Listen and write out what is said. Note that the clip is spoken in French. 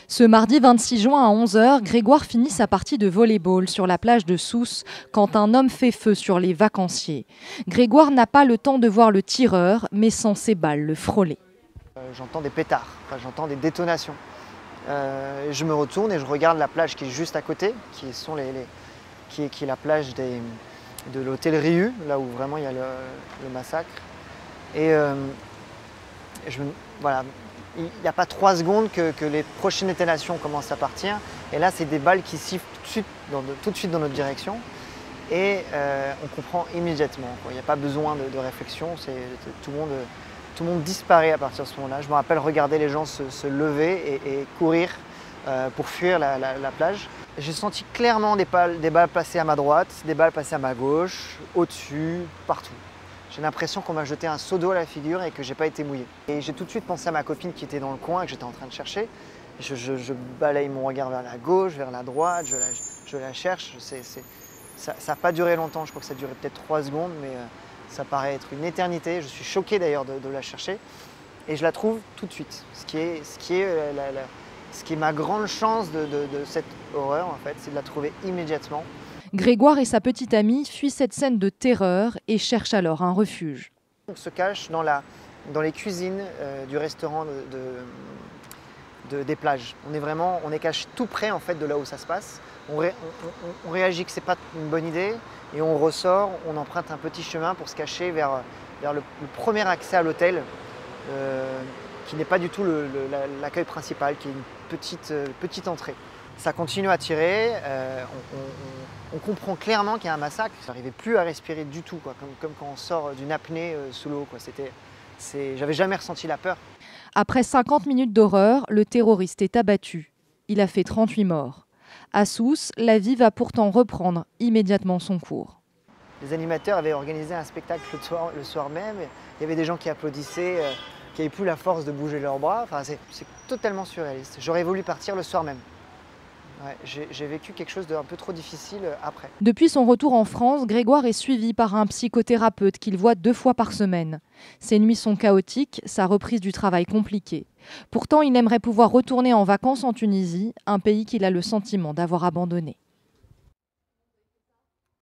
Ce mardi 26 juin à 11 h, Grégoire finit sa partie de volley-ball sur la plage de Sousse quand un homme fait feu sur les vacanciers. Grégoire n'a pas le temps de voir le tireur, mais sent ses balles le frôler. J'entends des pétards, j'entends des détonations. Je me retourne et je regarde la plage qui est juste à côté, qui est la plage de l'hôtel Riu, là où vraiment il y a le massacre. Et voilà, il n'y a pas 3 secondes que les prochaines détonations commencent à partir. Et là, c'est des balles qui sifflent tout de suite dans notre direction. Et on comprend immédiatement. Il n'y a pas besoin de réflexion, tout le monde disparaît à partir de ce moment-là. Je me rappelle regarder les gens se lever et courir pour fuir la plage. J'ai senti clairement des balles passer à ma droite, des balles passer à ma gauche, au-dessus, partout. J'ai l'impression qu'on m'a jeté un seau d'eau à la figure et que j'ai pas été mouillé. Et j'ai tout de suite pensé à ma copine qui était dans le coin et que j'étais en train de chercher. Je balaye mon regard vers la gauche, vers la droite, je la cherche. Ça n'a pas duré longtemps, je crois que ça a duré peut-être 3 secondes, mais ça paraît être une éternité. Je suis choqué d'ailleurs de la chercher et je la trouve tout de suite. Ce qui est ma grande chance de cette horreur, en fait, c'est de la trouver immédiatement. Grégoire et sa petite amie fuient cette scène de terreur et cherchent alors un refuge. On se cache dans les cuisines du restaurant des plages. On est caché tout près en fait de là où ça se passe. On réagit que c'est pas une bonne idée et on ressort, on emprunte un petit chemin pour se cacher vers le premier accès à l'hôtel, qui n'est pas du tout l'accueil principal, qui est une petite entrée. Ça continue à tirer, on comprend clairement qu'il y a un massacre. Je n'arrivais plus à respirer du tout, quoi, comme quand on sort d'une apnée sous l'eau. J'avais jamais ressenti la peur. Après 50 minutes d'horreur, le terroriste est abattu. Il a fait 38 morts. À Sousse, la vie va pourtant reprendre immédiatement son cours. Les animateurs avaient organisé un spectacle le soir même. Il y avait des gens qui applaudissaient, qui n'avaient plus la force de bouger leurs bras. Enfin, c'est totalement surréaliste. J'aurais voulu partir le soir même. Ouais, j'ai vécu quelque chose d'un peu trop difficile après. Depuis son retour en France, Grégoire est suivi par un psychothérapeute qu'il voit 2 fois par semaine. Ses nuits sont chaotiques, sa reprise du travail compliquée. Pourtant, il aimerait pouvoir retourner en vacances en Tunisie, un pays qu'il a le sentiment d'avoir abandonné.